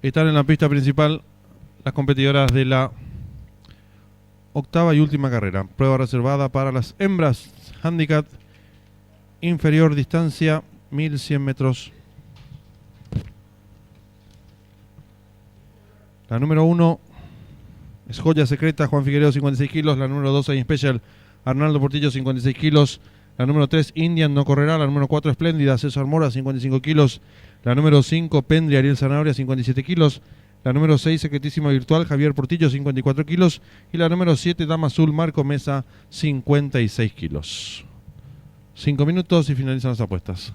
Están en la pista principal las competidoras de la octava y última carrera. Prueba reservada para las hembras. Handicap inferior, distancia 1100 metros. La número 1 es Joya Secreta, Juan Figueredo, 56 kilos. La número 2 es Special, Arnaldo Portillo, 56 kilos. La número 3, Indian, no correrá. La número 4, Espléndida, César Mora, 55 kilos. La número 5, Pendri, Ariel Zanabria, 57 kilos. La número 6, Secretísima Virtual, Javier Portillo, 54 kilos. Y la número 7, Dama Azul, Marco Mesa, 56 kilos. 5 minutos y finalizan las apuestas.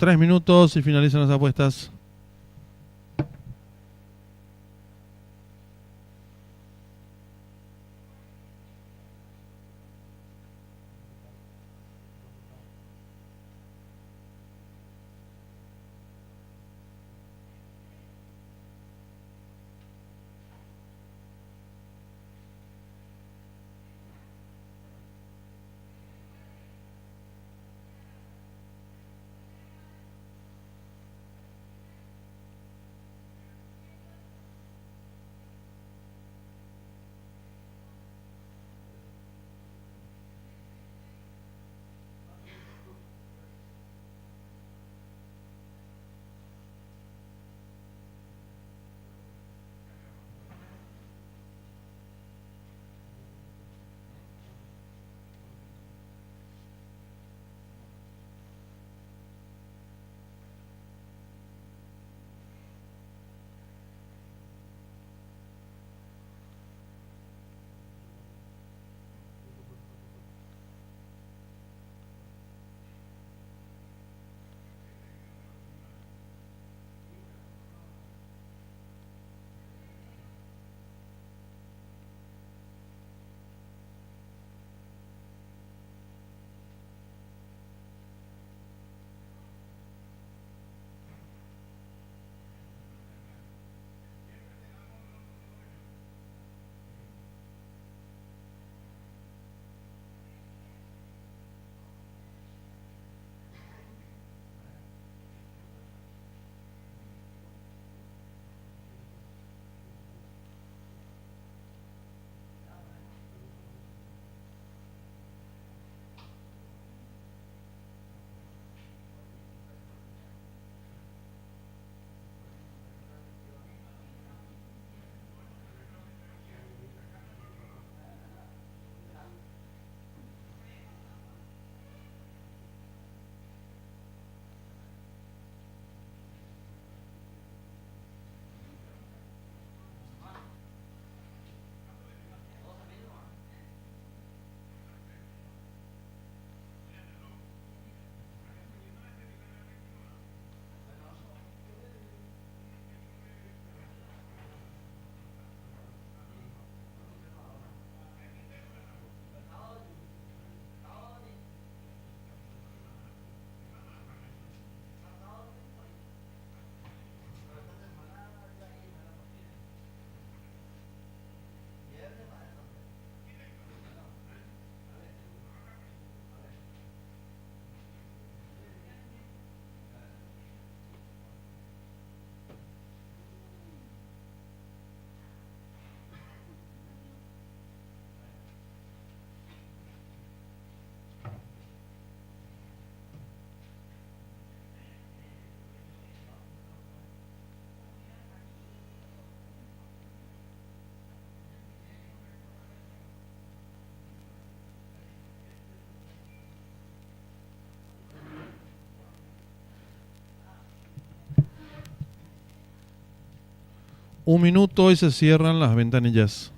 3 minutos y finalizan las apuestas. Un minuto y se cierran las ventanillas.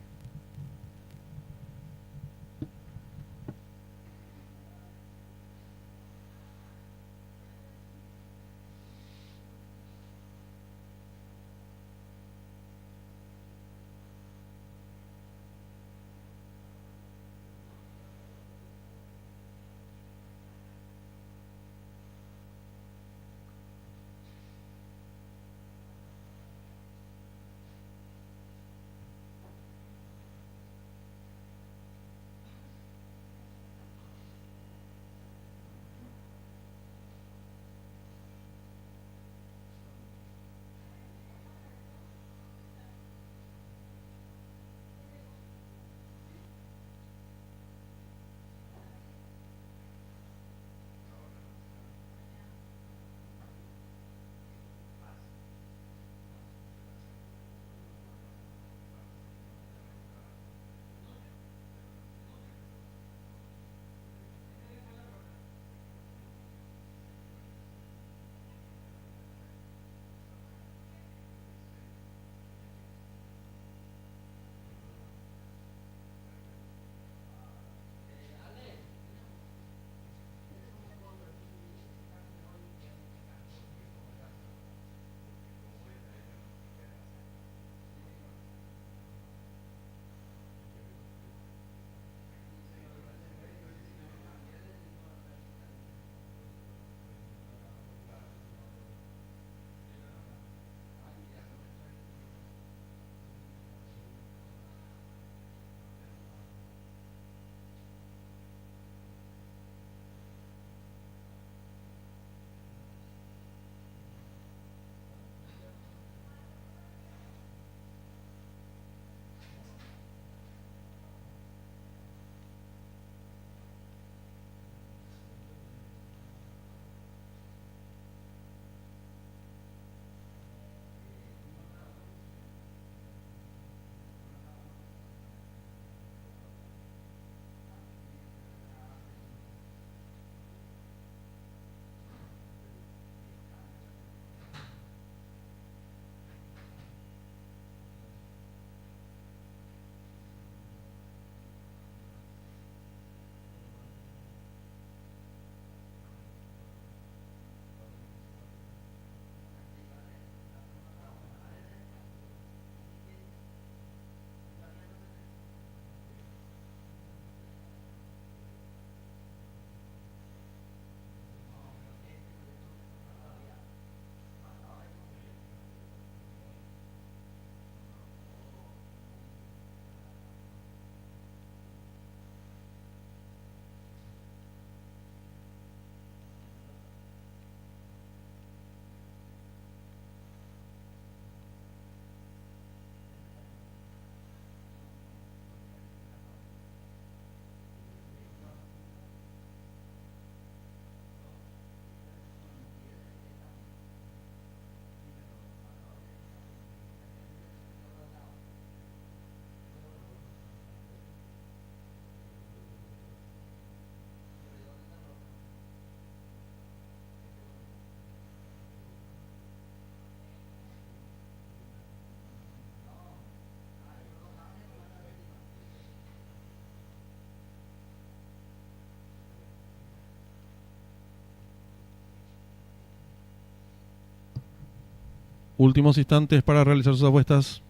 Últimos instantes para realizar sus apuestas.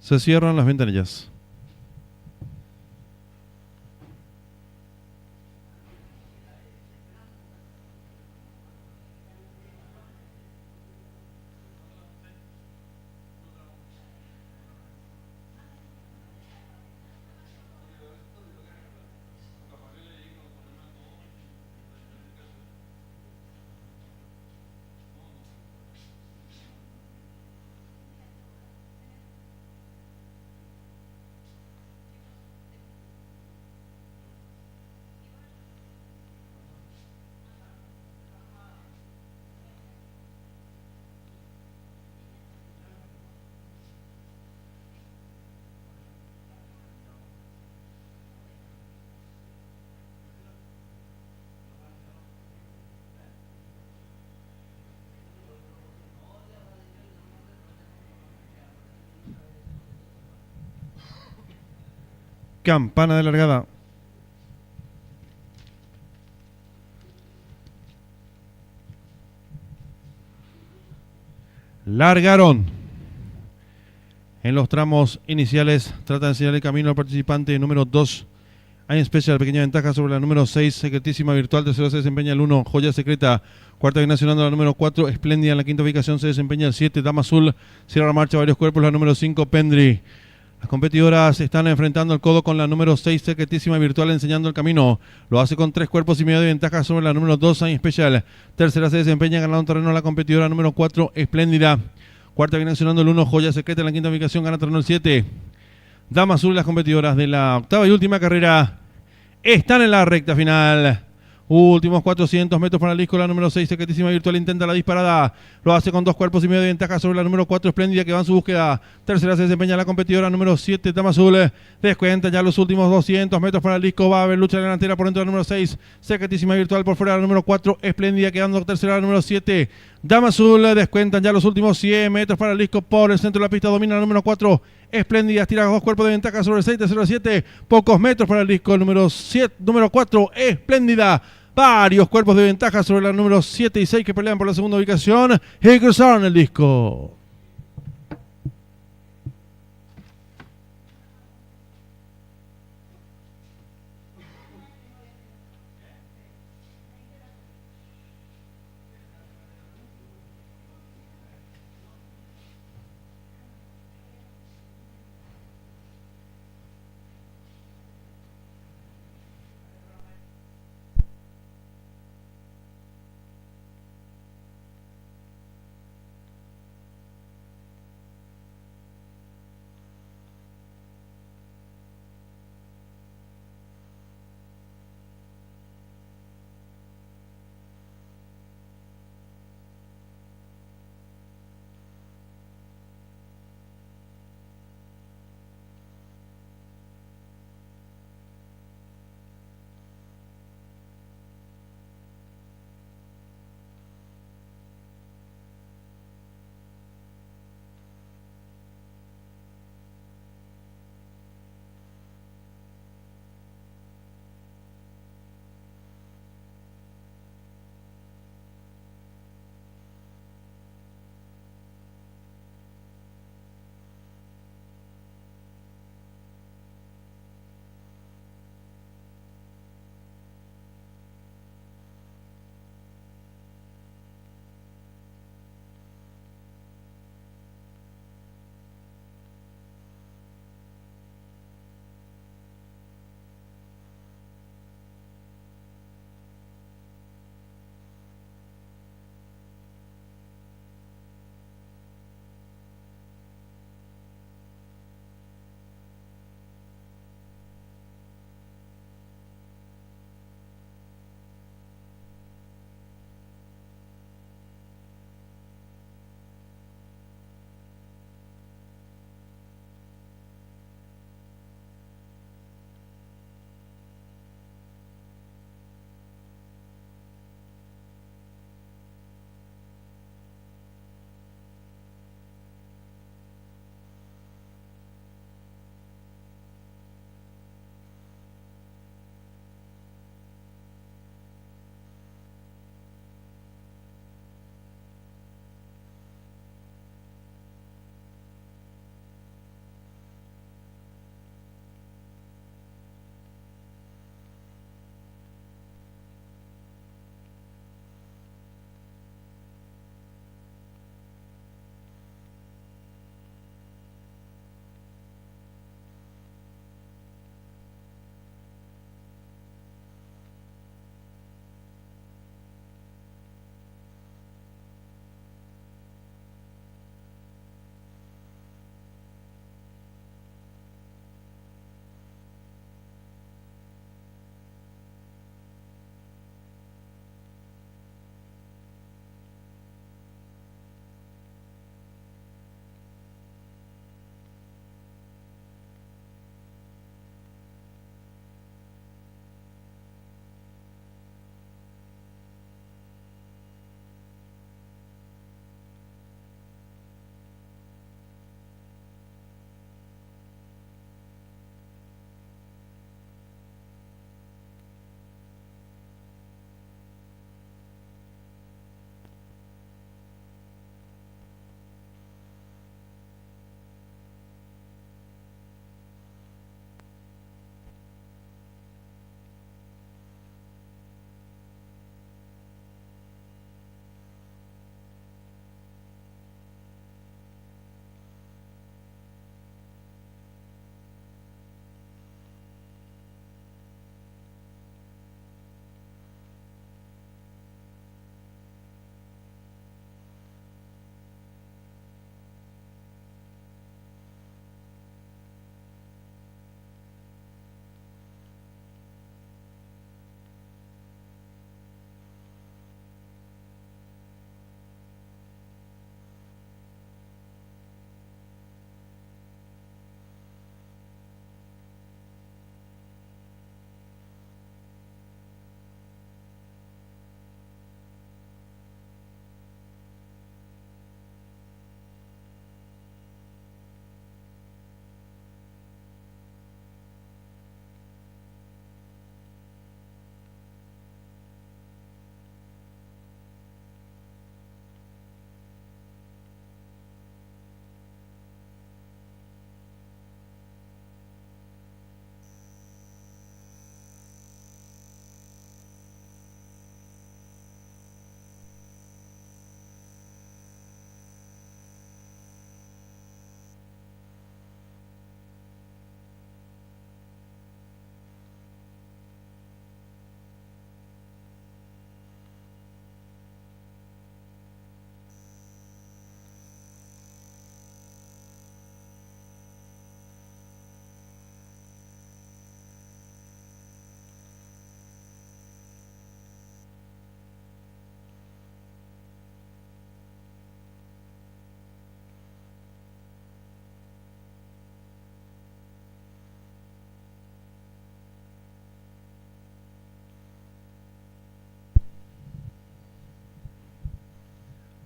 Se cierran las ventanillas. Campana de largada. Largaron. En los tramos iniciales trata de enseñar el camino al participante número 2. Hay en Special pequeña ventaja sobre la número 6, Secretísima Virtual. Tercero se desempeña el 1, Joya Secreta. Cuarta viene nacionando la número 4, Espléndida. En la quinta ubicación se desempeña el 7, Dama Azul. Cierra la marcha varios cuerpos la número 5, Pendry. Las competidoras están enfrentando el codo con la número 6, Secretísima Virtual, enseñando el camino. Lo hace con 3 cuerpos y medio de ventaja sobre la número 2, Sign Special. Tercera se desempeña ganando un terreno la competidora número 4, Espléndida. Cuarta viene accionando el 1, Joya Secreta. En la quinta ubicación gana terreno el 7. Dama Azul. Las competidoras de la octava y última carrera están en la recta final. Últimos 400 metros para el disco. La número 6, Secretísima Virtual, intenta la disparada. Lo hace con 2 cuerpos y medio de ventaja sobre la número 4, Espléndida, que va en su búsqueda. Tercera se desempeña la competidora número 7, Dama Azul. Descuenta ya los últimos 200 metros para el disco. Va a haber lucha delantera por dentro de la número 6, Secretísima Virtual. Por fuera de la número 4, Espléndida, quedando tercera la número 7, Dama Azul. Descuentan ya los últimos 100 metros para el disco. Por el centro de la pista domina la número 4, Espléndida. Tira 2 cuerpos de ventaja sobre el 6, tercero 7. Pocos metros para el disco número 4, Espléndida. Varios cuerpos de ventaja sobre la número 7 y 6 que pelean por la segunda ubicación y cruzaron el disco.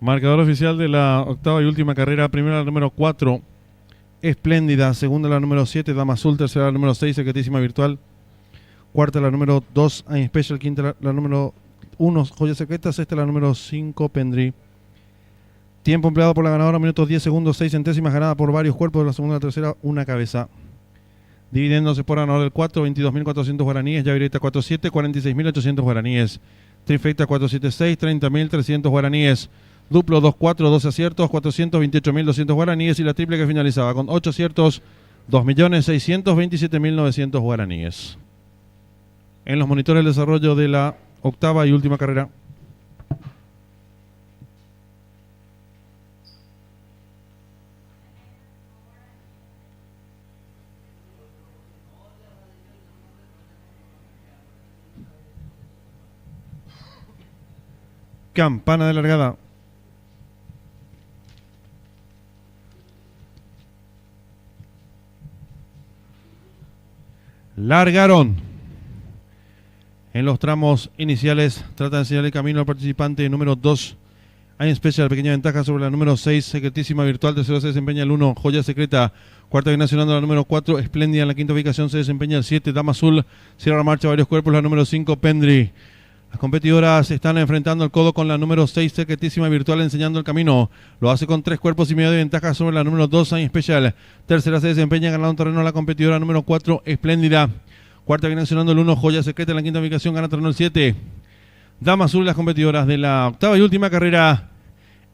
Marcador oficial de la octava y última carrera. Primera la número 4, Espléndida. Segunda la número 7, Dama Azul. Tercera la número 6, Secretísima Virtual. Cuarta la número 2, Ain Special. Quinta la número 1, Joya Secreta. Sexta la número 5, Pendry. Tiempo empleado por la ganadora, minutos 10 segundos, 6 centésimas, ganada por varios cuerpos. De la segunda a la tercera, una cabeza. Dividiéndose por ganador del 4, 22.400 guaraníes. Yavireta 47, 46.800 guaraníes. Trifecta 476, 30.300 guaraníes. Duplo 2-4, 12 aciertos, 428.200 guaraníes. Y la triple que finalizaba con 8 aciertos, 2.627.900 guaraníes. En los monitores el desarrollo de la octava y última carrera. Campana de largada. Largaron. En los tramos iniciales trata de enseñar el camino al participante número 2. Ain Special, pequeña ventaja sobre la número 6, Secretísima Virtual. Tercero se desempeña el 1, Joya Secreta. Cuarta viene nacionando la número 4, Espléndida. En la quinta ubicación se desempeña el 7, Dama Azul. Cierra la marcha varios cuerpos la número 5, Pendry. Las competidoras se están enfrentando el codo con la número 6, Secretísima Virtual, enseñando el camino. Lo hace con 3 cuerpos y medio de ventaja sobre la número 2, Ain Special. Tercera se desempeña ganando un terreno la competidora número 4, Espléndida. Cuarta viene accionando el 1, Joya Secreta. En la quinta ubicación gana terreno el 7, Dama Azul. Las competidoras de la octava y última carrera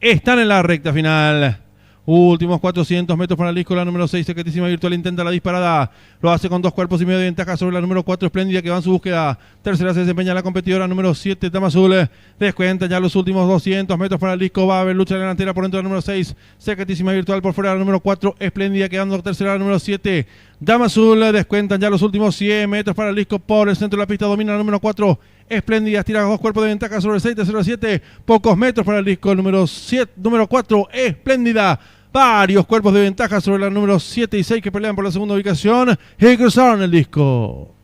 están en la recta final. Últimos 400 metros para el disco. La número 6, Secretísima Virtual, intenta la disparada. Lo hace con 2 cuerpos y medio de ventaja sobre la número 4, Espléndida, que va en su búsqueda. Tercera se desempeña la competidora número 7, Dama Azul. Descuenta ya los últimos 200 metros para el disco. Va a haber lucha delantera por dentro de la número 6, Secretísima Virtual. Por fuera de la número 4, Espléndida, quedando tercera la número 7, Dama Azul. Descuentan ya los últimos 100 metros para el disco. Por el centro de la pista domina la número 4, Espléndida. Tira 2 cuerpos de ventaja sobre el 6, tercero 7. Pocos metros para el disco. Número 4, Espléndida. Varios cuerpos de ventaja sobre la número 7 y 6 que pelean por la segunda ubicación y cruzaron el disco.